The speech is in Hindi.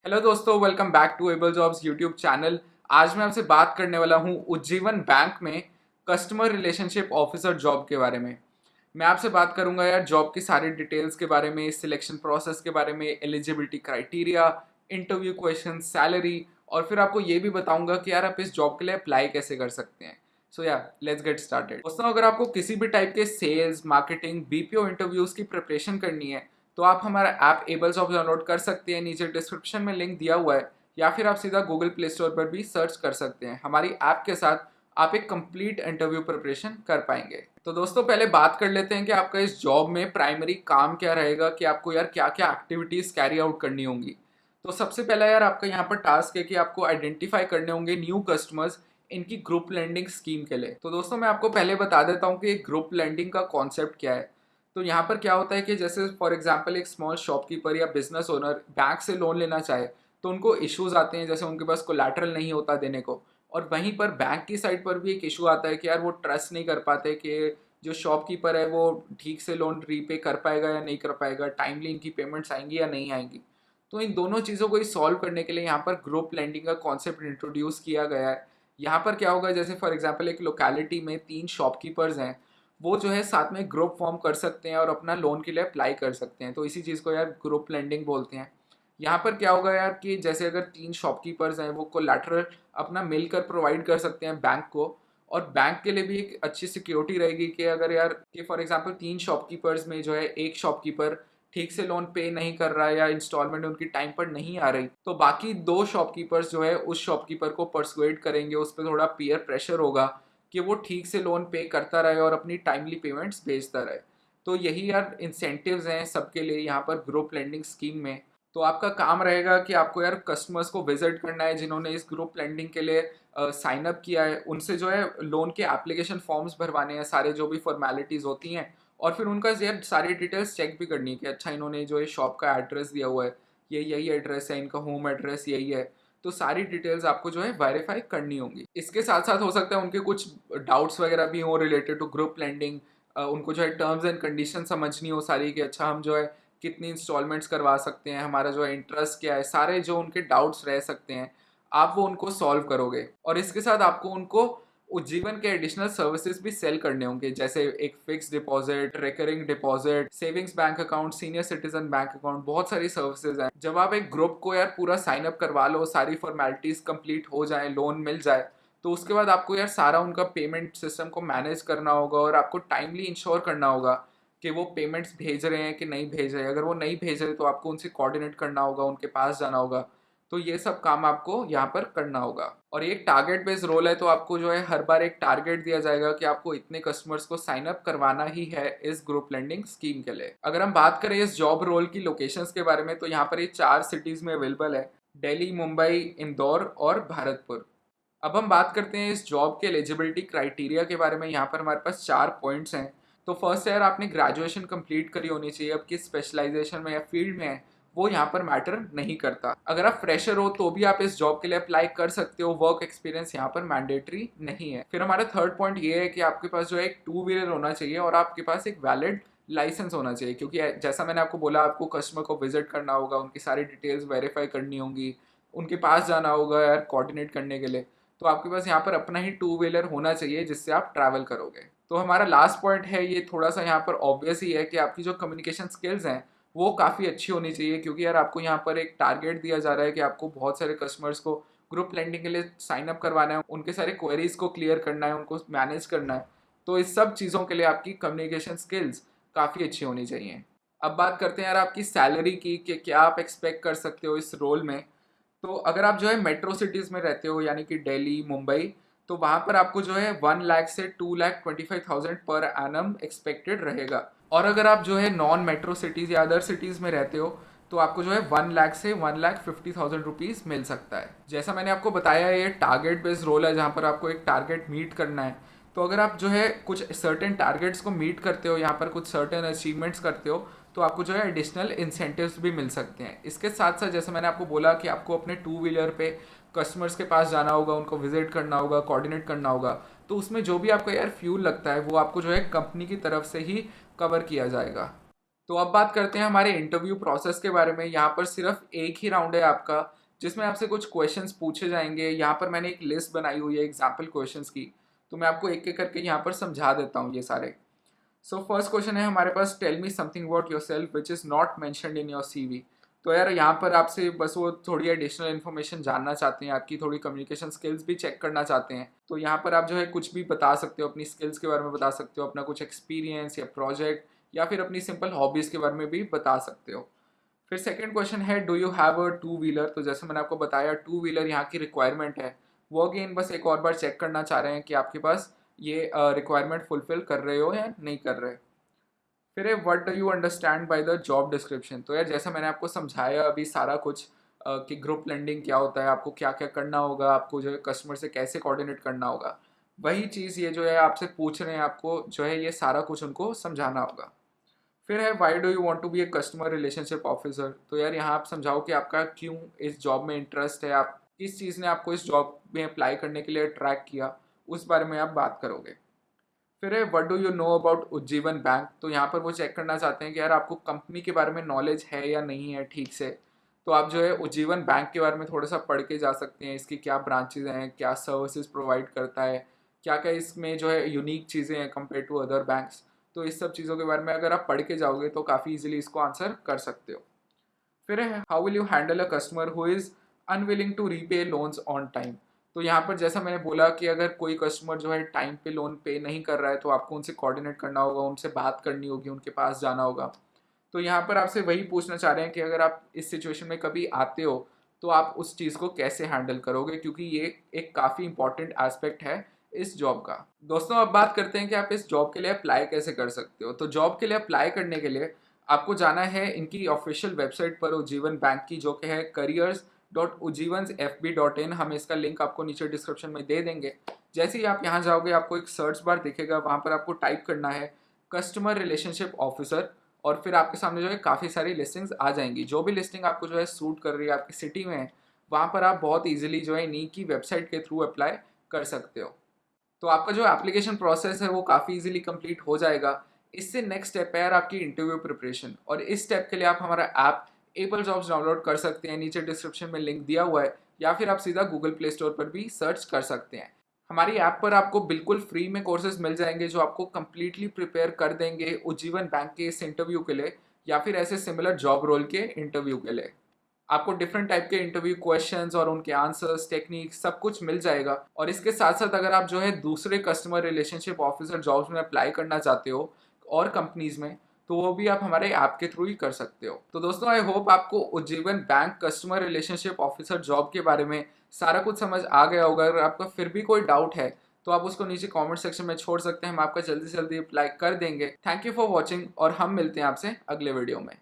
हेलो दोस्तों, welcome back to Able Jobs YouTube channel. आज मैं आपसे बात करने वाला हूं उज्जीवन बैंक में कस्टमर रिलेशनशिप ऑफिसर जॉब के बारे में। मैं आपसे बात करूंगा यार जॉब की सारी डिटेल्स के बारे में, सिलेक्शन प्रोसेस के बारे में, eligibility criteria, interview question, salary, और फिर आपको ये भी बताऊंगा कि यार आप इस जॉब के लिए अप्लाई कैसे कर सकते हैं। सो या लेट्स गेट स्टार्टेड। दोस्तों, अगर आपको किसी भी टाइप के सेल्स, मार्केटिंग, बीपीओ इंटरव्यूज की प्रिपरेशन करनी है तो आप हमारा ऐप एबल जॉब डाउनलोड कर सकते हैं। नीचे डिस्क्रिप्शन में लिंक दिया हुआ है, या फिर आप सीधा गूगल प्ले स्टोर पर भी सर्च कर सकते हैं। हमारी ऐप के साथ आप एक कंप्लीट इंटरव्यू प्रिपरेशन कर पाएंगे। तो दोस्तों, पहले बात कर लेते हैं कि आपका इस जॉब में प्राइमरी काम क्या रहेगा, कि आपको यार क्या क्या एक्टिविटीज़ कैरी आउट करनी होंगी। तो सबसे पहला यार आपका यहाँ पर टास्क है कि आपको आइडेंटिफाई करने होंगे न्यू कस्टमर्स इनकी ग्रुप लेंडिंग स्कीम के लिए। तो दोस्तों, मैं आपको पहले बता देता हूँ कि ग्रुप लेंडिंग का कॉन्सेप्ट क्या है। तो यहाँ पर क्या होता है कि जैसे फॉर एग्जांपल एक स्मॉल शॉपकीपर या बिजनेस ओनर बैंक से लोन लेना चाहे तो उनको इश्यूज आते हैं, जैसे उनके पास कोलैटरल नहीं होता देने को। और वहीं पर बैंक की साइड पर भी एक इशू आता है कि यार वो ट्रस्ट नहीं कर पाते कि जो शॉपकीपर है वो ठीक से लोन रीपे कर पाएगा या नहीं कर पाएगा, टाइमली इनकी पेमेंट्स आएंगी या नहीं आएंगी। तो इन दोनों चीज़ों को ही सॉल्व करने के लिए यहाँ पर ग्रुप लेंडिंग का कॉन्सेप्ट इंट्रोड्यूस किया गया है। यहाँ पर क्या होगा, जैसे फॉर एग्जाम्पल एक लोकेलिटी में 3 शॉपकीपर्स हैं, वो जो है साथ में ग्रुप फॉर्म कर सकते हैं और अपना लोन के लिए अप्लाई कर सकते हैं। तो इसी चीज़ को यार ग्रुप लेंडिंग बोलते हैं। यहाँ पर क्या होगा यार कि जैसे अगर 3 शॉपकीपर्स हैं, वो कोलैटरल अपना मिलकर प्रोवाइड कर सकते हैं बैंक को। और बैंक के लिए भी एक अच्छी सिक्योरिटी रहेगी कि अगर यार कि फॉर एग्जांपल 3 शॉपकीपर्स में जो है एक शॉपकीपर ठीक से लोन पे नहीं कर रहा है या इंस्टॉलमेंट उनकी टाइम पर नहीं आ रही, तो बाकी 2 शॉपकीपर्स जो है उस शॉपकीपर को परसुएड करेंगे, उस पर थोड़ा पीयर प्रेशर होगा कि वो ठीक से लोन पे करता रहे और अपनी टाइमली पेमेंट्स भेजता रहे। तो यही यार इंसेंटिव्स हैं सबके लिए यहाँ पर ग्रुप लेंडिंग स्कीम में। तो आपका काम रहेगा कि आपको यार कस्टमर्स को विजिट करना है जिन्होंने इस ग्रुप लेंडिंग के लिए साइन अप किया है, उनसे जो है लोन के एप्लीकेशन फॉर्म्स भरवाने हैं, सारे जो भी फॉर्मेलिटीज़ होती हैं। और फिर उनका यार सारी डिटेल्स चेक भी करनी है कि अच्छा इन्होंने जो ये शॉप का एड्रेस दिया हुआ है ये यही एड्रेस है, इनका होम एड्रेस यही है। तो सारी डिटेल्स आपको जो है वेरीफाई करनी होंगी। इसके साथ साथ हो सकता है उनके कुछ डाउट्स वगैरह भी हों रिलेटेड टू ग्रुप लेंडिंग। उनको जो है टर्म्स एंड कंडीशन समझनी हो सारी, कि अच्छा हम जो है कितनी इंस्टॉलमेंट्स करवा सकते हैं, हमारा जो है इंटरेस्ट क्या है, सारे जो उनके डाउट्स रह सकते हैं आप वो उनको सॉल्व करोगे। और इसके साथ आपको उनको उज्जीवन के एडिशनल सर्विसेज भी सेल करने होंगे, जैसे एक fix deposit, recurring deposit, savings bank account, senior citizen bank account, बहुत सारी सर्विसेज हैं। जब आप एक ग्रुप को यार पूरा साइन अप करवा लो, सारी फॉर्मेलिटीज कंप्लीट हो जाए, लोन मिल जाए, तो उसके बाद आपको यार सारा उनका पेमेंट सिस्टम को मैनेज करना होगा और आपको टाइमली इंश्योर करना होगा कि वो पेमेंट्स भेज रहे हैं कि नहीं भेज रहे हैं। अगर वो नहीं भेज रहे तो आपको उनसे कोऑर्डिनेट करना होगा, उनके पास जाना होगा। तो ये सब काम आपको यहाँ पर करना होगा। और ये एक टारगेट बेस्ड रोल है, तो आपको जो है हर बार एक टारगेट दिया जाएगा कि आपको इतने कस्टमर्स को साइन अप करवाना ही है इस ग्रुप लेंडिंग स्कीम के लिए। अगर हम बात करें इस जॉब रोल की लोकेशंस के बारे में, तो यहाँ पर ये 4 सिटीज में अवेलेबल है: दिल्ली, मुंबई, इंदौर और भरतपुर। अब हम बात करते हैं इस जॉब के एलिजिबिलिटी क्राइटेरिया के बारे में। यहाँ पर हमारे पास 4 पॉइंट्स हैं। तो फर्स्ट है यार आपने ग्रेजुएशन कंप्लीट करी होनी चाहिए। अब किस स्पेशलाइजेशन में या फील्ड में है वो यहाँ पर मैटर नहीं करता। अगर आप फ्रेशर हो तो भी आप इस जॉब के लिए अप्लाई कर सकते हो, वर्क एक्सपीरियंस यहाँ पर मैंडेटरी नहीं है। फिर हमारा थर्ड पॉइंट ये है कि आपके पास जो है एक 2 व्हीलर होना चाहिए और आपके पास एक वैलिड लाइसेंस होना चाहिए, क्योंकि जैसा मैंने आपको बोला आपको कस्टमर को विजिट करना होगा, उनकी सारी डिटेल्स वेरीफाई करनी होंगी, उनके पास जाना होगा यार कोऑर्डिनेट करने के लिए। तो आपके पास यहाँ पर अपना ही 2 व्हीलर होना चाहिए जिससे आप ट्रैवल करोगे। तो हमारा लास्ट पॉइंट है, ये थोड़ा सा यहाँ पर ऑब्वियस ही है, कि आपकी जो कम्युनिकेशन स्किल्स हैं वो काफ़ी अच्छी होनी चाहिए, क्योंकि यार आपको यहाँ पर एक टारगेट दिया जा रहा है कि आपको बहुत सारे कस्टमर्स को ग्रुप लेंडिंग के लिए साइन अप करवाना है, उनके सारे क्वेरीज को क्लियर करना है, उनको मैनेज करना है। तो इस सब चीज़ों के लिए आपकी कम्युनिकेशन स्किल्स काफ़ी अच्छी होनी चाहिए। अब बात करते हैं यार आपकी सैलरी की, कि क्या आप एक्सपेक्ट कर सकते हो इस रोल में। तो अगर आप जो है मेट्रो सिटीज़ में रहते हो, यानी कि दिल्ली, मुंबई, तो वहाँ पर आपको जो है 1 लाख से 2,25,000 पर एनम एक्सपेक्टेड रहेगा। और अगर आप जो है नॉन मेट्रो सिटीज़ या अदर सिटीज़ में रहते हो तो आपको जो है 1 लाख से 1,50,000 रुपीज़ मिल सकता है। जैसा मैंने आपको बताया ये टारगेट बेस्ड रोल है, जहाँ पर आपको एक टारगेट मीट करना है। तो अगर आप जो है कुछ सर्टेन टारगेट्स को मीट करते हो, यहाँ पर कुछ सर्टेन अचीवमेंट्स करते हो, तो आपको जो है एडिशनल इंसेंटिव्स भी मिल सकते हैं। इसके साथ साथ जैसे मैंने आपको बोला कि आपको अपने 2 व्हीलर पे कस्टमर्स के पास जाना होगा, उनको विजिट करना होगा, कोऑर्डिनेट करना होगा। तो उसमें जो भी आपका यार फ्यूल लगता है वो आपको जो है कंपनी की तरफ से ही कवर किया जाएगा। तो अब बात करते हैं हमारे इंटरव्यू प्रोसेस के बारे में। यहाँ पर सिर्फ एक ही राउंड है आपका, जिसमें आपसे कुछ क्वेश्चंस पूछे जाएंगे। यहाँ पर मैंने एक लिस्ट बनाई हुई है एग्जाम्पल क्वेश्चंस की, तो मैं आपको एक एक करके यहाँ पर समझा देता हूँ ये सारे। सो फर्स्ट क्वेश्चन है हमारे पास, tell me something about yourself which is not mentioned in your CV। तो यार यहाँ पर आपसे बस वो थोड़ी एडिशनल इन्फॉर्मेशन जानना चाहते हैं, आपकी थोड़ी कम्युनिकेशन स्किल्स भी चेक करना चाहते हैं। तो यहाँ पर आप जो है कुछ भी बता सकते हो, अपनी स्किल्स के बारे में बता सकते हो, अपना कुछ एक्सपीरियंस या प्रोजेक्ट या फिर अपनी सिंपल हॉबीज़ के बारे में भी बता सकते हो। फिर सेकंड क्वेश्चन है, do you have a two wheeler. तो जैसे मैंने आपको बताया, टू व्हीलर यहाँ की रिक्वायरमेंट है। वो अगेन बस एक और बार चेक करना चाह रहे हैं कि आपके पास ये रिक्वायरमेंट फुलफिल कर रहे हो या नहीं कर रहे। फिर है, what do you understand by the job description. तो यार जैसा मैंने आपको समझाया अभी सारा कुछ कि ग्रुप लैंडिंग क्या होता है, आपको क्या क्या करना होगा, आपको जो है कस्टमर से कैसे कोऑर्डिनेट करना होगा, वही चीज़ ये जो है आपसे पूछ रहे हैं, आपको जो है ये सारा कुछ उनको समझाना होगा। फिर है, why do you want to be a customer relationship officer. तो यार यहाँ आप समझाओ कि आपका क्यों इस जॉब में इंटरेस्ट है, आप किस चीज़ ने आपको इस जॉब में अप्लाई करने के लिए अट्रैक्ट किया, उस बारे में आप बात करोगे। फिर है, what do you know about Ujjivan bank. तो यहाँ पर वो चेक करना चाहते हैं कि यार आपको कंपनी के बारे में नॉलेज है या नहीं है ठीक से। तो आप जो है उज्जीवन बैंक के बारे में थोड़ा सा पढ़ के जा सकते हैं, इसकी क्या ब्रांचेज हैं, क्या सर्विसेज प्रोवाइड करता है, क्या क्या इसमें जो है यूनिक चीज़ें हैं कंपेयर टू अदर बैंक्स। तो इस सब चीज़ों के बारे में अगर आप पढ़ के जाओगे तो काफ़ी इजीली इसको आंसर कर सकते हो। फिर है, how will you handle a customer who is unwilling to repay loans on time. तो यहाँ पर जैसा मैंने बोला कि अगर कोई कस्टमर जो है टाइम पे लोन पे नहीं कर रहा है, तो आपको उनसे कोऑर्डिनेट करना होगा, उनसे बात करनी होगी, उनके पास जाना होगा। तो यहाँ पर आपसे वही पूछना चाह रहे हैं कि अगर आप इस सिचुएशन में कभी आते हो तो आप उस चीज़ को कैसे हैंडल करोगे, क्योंकि ये एक काफ़ी इंपॉर्टेंट एस्पेक्ट है इस जॉब का। दोस्तों अब बात करते हैं कि आप इस जॉब के लिए अप्लाई कैसे कर सकते हो। तो जॉब के लिए अप्लाई करने के लिए आपको जाना है इनकी ऑफिशियल वेबसाइट पर, उज्जीवन बैंक की, जो कि है careers.ujjivanfb.in। हम इसका लिंक आपको नीचे डिस्क्रिप्शन में दे देंगे। जैसे ही आप यहाँ जाओगे आपको एक सर्च बार दिखेगा, वहाँ पर आपको टाइप करना है कस्टमर रिलेशनशिप ऑफिसर, और फिर आपके सामने जो है काफ़ी सारी लिस्टिंग्स आ जाएंगी। जो भी लिस्टिंग आपको जो है सूट कर रही है, आपकी सिटी में है, वहाँ पर आप बहुत ईजिली जो है इन्हीं की वेबसाइट के थ्रू अप्लाई कर सकते हो। तो आपका जो एप्लीकेशन प्रोसेस है वो काफ़ी इजीली कंप्लीट हो जाएगा। इससे नेक्स्ट स्टेप है यार आपकी इंटरव्यू प्रिपरेशन, और इस स्टेप के लिए आप हमारा ऐप एबल जॉब्स डाउनलोड कर सकते हैं। नीचे डिस्क्रिप्शन में लिंक दिया हुआ है, या फिर आप सीधा गूगल प्ले स्टोर पर भी सर्च कर सकते हैं। हमारी ऐप पर आपको बिल्कुल फ्री में कोर्सेज मिल जाएंगे जो आपको कम्प्लीटली प्रिपेयर कर देंगे उज्जीवन बैंक के इस इंटरव्यू के लिए, या फिर ऐसे सिमिलर जॉब रोल के इंटरव्यू के लिए। आपको डिफरेंट टाइप के इंटरव्यू क्वेश्चंस और उनके आंसर्स, टेक्निक सब कुछ मिल जाएगा। और इसके साथ साथ अगर आप जो है दूसरे कस्टमर रिलेशनशिप ऑफिसर जॉब्स में अप्लाई करना चाहते हो और कंपनीज में, तो वो भी आप हमारे ऐप के थ्रू ही कर सकते हो। तो दोस्तों आई होप आपको Ujjivan bank customer relationship officer job के बारे में सारा कुछ समझ आ गया होगा। अगर आपका फिर भी कोई डाउट है तो आप उसको नीचे कमेंट सेक्शन में छोड़ सकते हैं, हम आपका जल्दी से जल्दी अप्लाई कर देंगे। थैंक यू फॉर वॉचिंग, और हम मिलते हैं आपसे अगले वीडियो में।